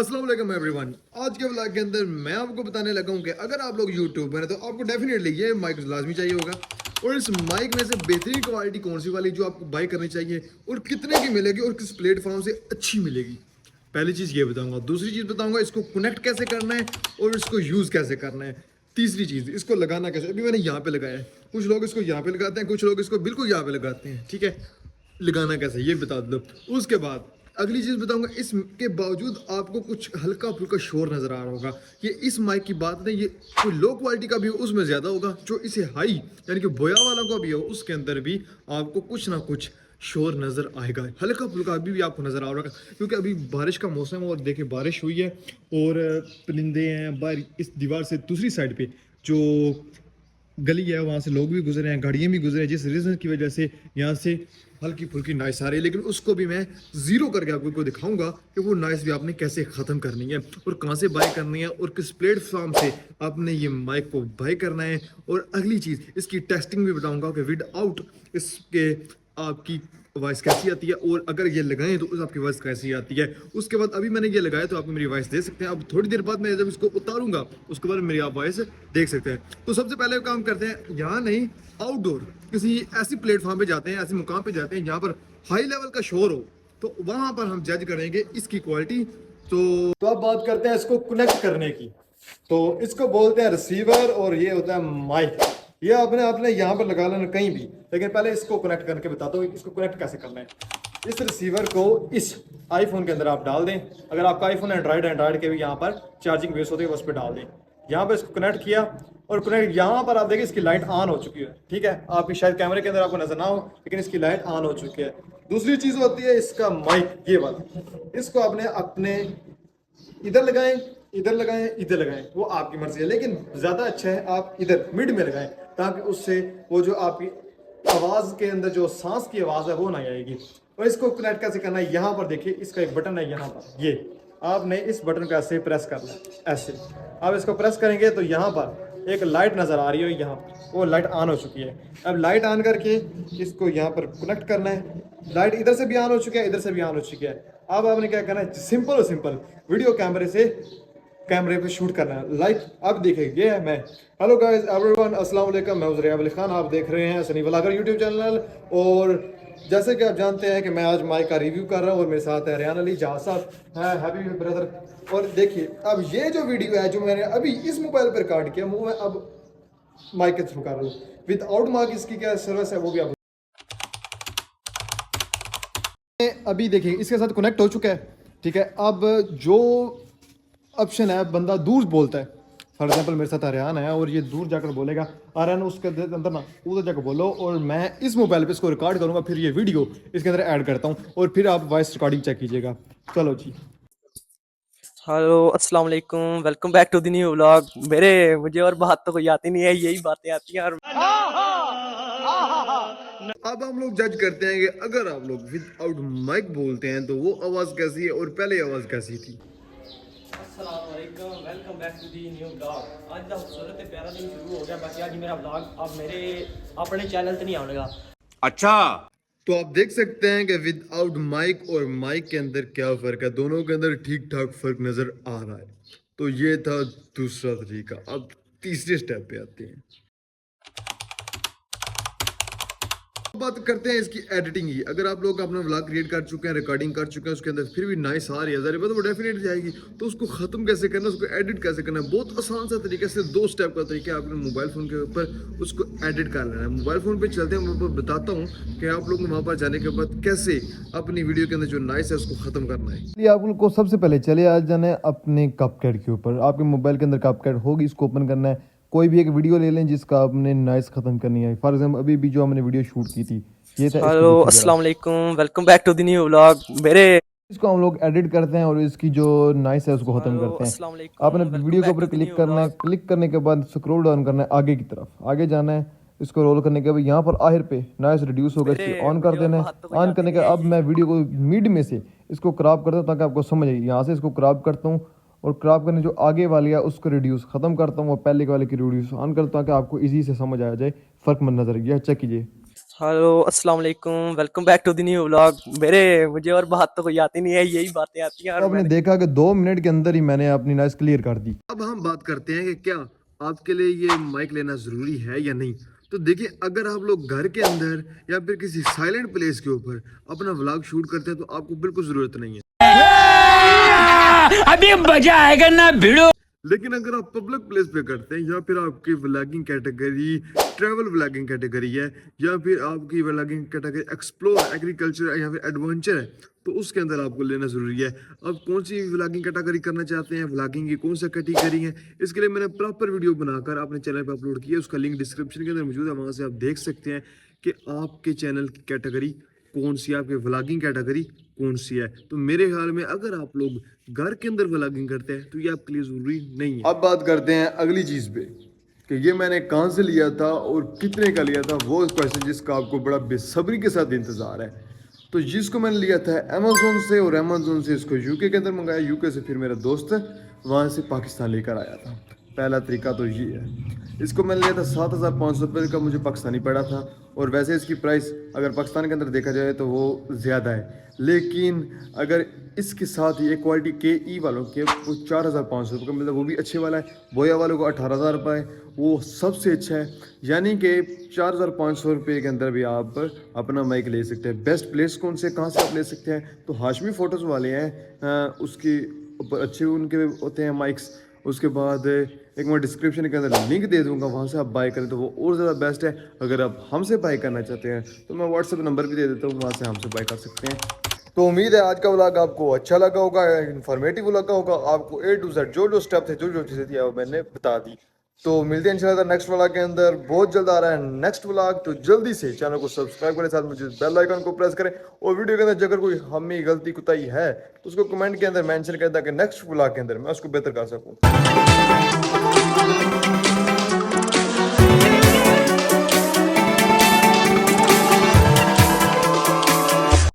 अस्सलाम वालेकुम एवरीवन। आज के व्लॉग के अंदर मैं आपको बताने लगा हूँ कि अगर आप लोग यूट्यूबर हैं तो आपको डेफिनेटली ये माइक लाजमी चाहिए होगा। और इस माइक में से बेहतरीन क्वालिटी कौन सी वाली जो आपको बाई करनी चाहिए और कितने की मिलेगी और किस प्लेटफॉर्म से अच्छी मिलेगी, पहली चीज़ ये बताऊंगा। दूसरी चीज़ बताऊंगा इसको कनेक्ट कैसे करना है और इसको यूज़ कैसे करना है। तीसरी चीज़ इसको लगाना कैसे, अभी मैंने यहाँ पे लगाया है, कुछ लोग इसको यहाँ पे लगाते हैं, कुछ लोग इसको बिल्कुल यहाँ पे लगाते हैं, ठीक है। लगाना कैसे ये बता दो। उसके बाद अगली चीज़ बताऊंगा, इसके बावजूद आपको कुछ हल्का फुल्का शोर नज़र आ रहा होगा, ये इस माइक की बात नहीं, ये कोई लो क्वालिटी का भी हो उसमें ज़्यादा होगा, जो इसे हाई यानी कि बोया वाला का भी हो उसके अंदर भी आपको कुछ ना कुछ शोर नज़र आएगा, हल्का फुल्का अभी भी आपको नज़र आ रहा होगा। क्योंकि अभी बारिश का मौसम है और देखिए बारिश हुई है और परिंदे हैं बाहर, इस दीवार से दूसरी साइड पे जो गली है वहाँ से लोग भी गुजरे हैं, गाड़ियाँ भी गुजरे हैं, जिस रीज़न की वजह से यहाँ से हल्की फुल्की नॉइस आ रही है। लेकिन उसको भी मैं ज़ीरो करके आपको दिखाऊंगा कि वो नॉइस भी आपने कैसे ख़त्म करनी है और कहाँ से बाय करनी है और किस प्लेटफॉर्म से आपने ये माइक को बाय करना है। और अगली चीज़ इसकी टेस्टिंग भी बताऊंगा कि विदाउट इसके आपकी वॉइस कैसी आती है और अगर ये लगाएं तो उस आपकी वॉइस कैसी आती है। उसके बाद अभी मैंने ये लगाया तो आप मेरी वॉइस दे सकते हैं। अब थोड़ी देर बाद मैं जब इसको उतारूंगा उसके बाद मेरी आप वॉइस देख सकते हैं। तो सबसे पहले काम करते हैं, यहाँ नहीं आउटडोर किसी ऐसी प्लेटफॉर्म पे जाते हैं, ऐसे मुकाम पे जाते हैं जहाँ पर हाई लेवल का शोर हो, तो वहां पर हम जज करेंगे इसकी क्वालिटी। तो अब बात करते हैं इसको कनेक्ट करने की। तो इसको बोलते हैं रिसीवर और ये होता है माइक। ये आपने आपने यहाँ पर लगा लेना कहीं भी, लेकिन पहले इसको कनेक्ट करके बताता हूँ इसको कनेक्ट कैसे करना है। इस रिसीवर को इस आईफोन के अंदर आप डाल दें, अगर आपका आईफोन एंड्रॉयड के भी यहाँ पर चार्जिंग बेस होती है उस पर डाल दें। यहाँ पर इसको कनेक्ट किया और कनेक्ट, यहाँ पर आप देखिए इसकी लाइट ऑन हो चुकी है, ठीक है। आपकी शायद कैमरे के अंदर आपको नजर ना हो लेकिन इसकी लाइट ऑन हो चुकी है। दूसरी चीज होती है इसका माइक, ये बात, इसको आपने अपने इधर लगाएं, इधर लगाएं, इधर लगाएं, वो आपकी मर्जी है, लेकिन ज्यादा अच्छा है आप इधर मिड में लगाएं ताकि उससे वो जो आपकी आवाज के अंदर जो सांस की आवाज है वो ना आएगी। और इसको कनेक्ट कैसे करना है, यहाँ पर देखिए इसका एक बटन है, यहाँ पर ये आपने इस बटन को ऐसे प्रेस करना है। ऐसे आप इसको प्रेस करेंगे तो यहाँ पर एक लाइट नजर आ रही है, यहाँ वो लाइट ऑन हो चुकी है। अब लाइट ऑन करके इसको यहाँ पर कनेक्ट करना है। लाइट इधर से भी ऑन हो चुकी है, इधर से भी ऑन हो चुकी है। अब आपने क्या करना है, सिंपल और सिंपल वीडियो कैमरे से कैमरे पे शूट करना है लाइक। अब देखिए ये है मैं। हेलो गाइस एवरीवन, अस्सलाम वालेकुम, मैं उज़ैर अली खान, आप देख रहे हैं सनी व्लॉगर यूट्यूब चैनल। और जैसे कि आप जानते हैं कि मैं आज माइक का रिव्यू कर रहा हूँ और मेरे साथ है रेहान अली जहाँ साहब है, हैप्पी ब्रदर। और देखिए अब ये जो वीडियो है जो मैंने अभी इस मोबाइल पर रिकॉर्ड किया वो मैं अब माइक के थ्रू कर रहा हूँ। विदाउट माइक इसकी क्या सर्विस है वो भी आप अभी देखिए इसके साथ कनेक्ट हो चुका है, ठीक है। अब जो ऑप्शन है बंदा दूर बोलता है, फॉर एग्जांपल मेरे साथ आर्यन है और ये दूर जाकर बोलेगा, आर्यन उसके अंदर ना उधर जाकर बोलो, और मैं इस मोबाइल पे इसको रिकॉर्ड करूंगा, फिर ये वीडियो इसके अंदर ऐड करता हूँ और फिर आप वॉइस रिकॉर्डिंग चेक कीजिएगा। चलो जी। हेलो अस्सलाम वालेकुम, welcome back to the new vlog. मेरे मुझे और बात तो कोई आती नहीं है, यही बातें आती हैं। और अब हम लोग जज करते हैं कि अगर आप लोग विदाउट माइक बोलते हैं तो वो आवाज़ कैसी है और पहले आवाज़ कैसी थी। अस्सलाम वालेकुम, welcome back to the new vlog. आज का खूबसूरत प्यारा दिन शुरू हो गया, बाकी आज मेरा व्लॉग अब मेरे अपने चैनल पे नहीं आने लगा। अच्छा, तो आप देख सकते हैं कि विदाउट माइक और माइक के अंदर क्या फ़र्क है, दोनों के अंदर ठीक ठाक फ़र्क नज़र आ रहा है। तो ये था दूसरा तरीका। अब तीसरे स्टेप पे आते हैं, बात करते हैं इसकी एडिटिंग की। अगर आप लोग अपना व्लॉग क्रिएट कर चुके हैं, रिकॉर्डिंग कर चुके हैं, उसके अंदर फिर भी नाइस आ रही है ज़रा तो वो डेफिनेटली जाएगी, तो उसको ख़त्म कैसे करना, उसको एडिट कैसे करना है, बहुत आसान सा तरीका से 2 स्टेप का तरीका है। आपने मोबाइल फ़ोन के ऊपर उसको एडिट कर लेना है। मोबाइल फ़ोन पे चलते हैं, मैं बताता हूँ कि आप लोग वहाँ पर जाने के बाद कैसे अपनी वीडियो के अंदर जो नाइस है उसको ख़त्म करना है। आप लोग को सबसे पहले चले आ जाना है अपने कपकट के ऊपर। आपके मोबाइल के अंदर कपकट होगी, इसको ओपन करना है। कोई भी एक वीडियो ले लें जिसका आपने नॉइस ख़त्म करनी है। फॉर एग्जांपल अभी भी जो हमने वीडियो शूट की थी ये था, इसको हेलो देखिए अस्सलाम जरा। वालेकुम, welcome back to the new vlog. मेरे इसको हम लोग एडिट करते हैं और इसकी जो नॉइस है उसको ख़त्म हेलो करते हैं। अस्सलाम आपने वालेकुम, वेलकम वीडियो के बैक ऊपर टू द क्लिक न्यू करना है, व्लॉग। क्लिक करने के बाद स्क्रॉल डाउन करना है आगे की तरफ, आगे जाना है। इसको रोल करने के बाद यहाँ पर आखिर पे नॉइस रिड्यूस होगा, मेरे इसको ऑन कर मुझे और देना है। बात तो कोई ऑन आती करने नहीं के है, अब यही मैं वीडियो को मिड में से इसको क्रॉप करता हूँ ताकि आपको समझ आए। यहाँ से इसको क्रॉप करता हूँ और क्रॉप करने जो आगे वाली है उसको रिड्यूस ख़त्म करता हूँ और पहले वाले की रिड्यूस ऑन करता हूँ ताकि आपको ईजी से समझ आ जाए, फ़र्क मत नजर गया। चेक कीजिए। हेलो अस्सलाम वालेकुम, welcome back to the new vlog. मुझे और बात तो कोई आती नहीं है, यही बातें आती हैं। तो और आपने मैंने देखा कि 2 मिनट के अंदर ही मैंने अपनी नॉइस क्लियर कर दी। अब हम बात करते हैं कि क्या आपके लिए ये माइक लेना जरूरी है या नहीं। तो देखिए, अगर आप लोग घर के अंदर या फिर किसी साइलेंट प्लेस के ऊपर अपना व्लॉग शूट करते हैं तो आपको बिल्कुल जरूरत नहीं है। अभी मजा आएगा ना भिड़ो। लेकिन अगर आप पब्लिक प्लेस पे करते हैं या फिर आपकी vlogging category travel vlogging category है या फिर आपकी व्लॉगिंग कैटेगरी एक्सप्लोर एग्रीकल्चर या फिर एडवेंचर है, तो उसके अंदर आपको लेना जरूरी है। आप कौन सी व्लॉगिंग कैटेगरी करना चाहते हैं, व्लॉगिंग की कौन सा कैटेगरी है, इसके लिए मैंने प्रॉपर वीडियो बनाकर अपने चैनल पर अपलोड किया है। उसका लिंक डिस्क्रिप्शन के अंदर मौजूद है, वहां से आप देख सकते हैं कि आपके चैनल की कैटेगरी कौन सी है, आपकी व्लॉगिंग कैटेगरी कौन सी है। तो मेरे ख्याल में अगर आप लोग घर के अंदर व्लॉगिंग करते हैं तो ये आपके लिए जरूरी नहीं है। अब बात करते हैं अगली चीज पे कि ये मैंने कहाँ से लिया था और कितने का लिया था, वो क्वेश्चन जिसका आपको बड़ा बेसब्री के साथ इंतजार है। तो जिसको मैंने लिया था अमेजोन से, और अमेजोन से इसको यूके के अंदर मंगाया, यूके से फिर मेरा दोस्त वहाँ से पाकिस्तान लेकर आया था। पहला तरीका तो ये है। इसको मैंने लिया था 7,500 रुपये का, मुझे पाकिस्तानी पड़ा था। और वैसे इसकी प्राइस अगर पाकिस्तान के अंदर देखा जाए तो वो ज़्यादा है, लेकिन अगर इसके साथ ही एक क्वालिटी के ई वालों के वो 4,500 रुपये का मिलता है, वो भी अच्छे वाला है। बोया वालों को 18,000 रुपये, वो सबसे अच्छा है। यानी कि 4,500 रुपये के अंदर भी आप अपना माइक ले सकते हैं। बेस्ट प्लेस कौन से, कहाँ से आप ले सकते हैं, तो हाशमी फ़ोटोज़ वाले हैं, उसके ऊपर अच्छे उनके होते हैं माइक्स। उसके बाद एक मैं डिस्क्रिप्शन के अंदर लिंक दे दूंगा, वहाँ से आप बाय करें तो वो और ज़्यादा बेस्ट है। अगर आप हमसे बाय करना चाहते हैं तो मैं व्हाट्सएप नंबर भी दे देता हूँ, वहाँ से हमसे बाय कर सकते हैं। तो उम्मीद है आज का व्लॉग आपको अच्छा लगा होगा, इन्फॉर्मेटिव लगा होगा। आपको A to Z जो जो स्टेप थे, जो जो चीज़ें थी वो मैंने बता दी। तो मिलते हैं इंशाल्लाह नेक्स्ट व्लॉग के अंदर। बहुत जल्द आ रहा है नेक्स्ट व्लॉग, तो जल्दी से चैनल को सब्सक्राइब करें, साथ मुझे बेल आइकन को प्रेस करें। और वीडियो के अंदर अगर कोई हमें गलती कुताही है तो उसको कमेंट के अंदर मेंशन करें ताकि नेक्स्ट व्लॉग के अंदर मैं उसको बेहतर कर सकूँ।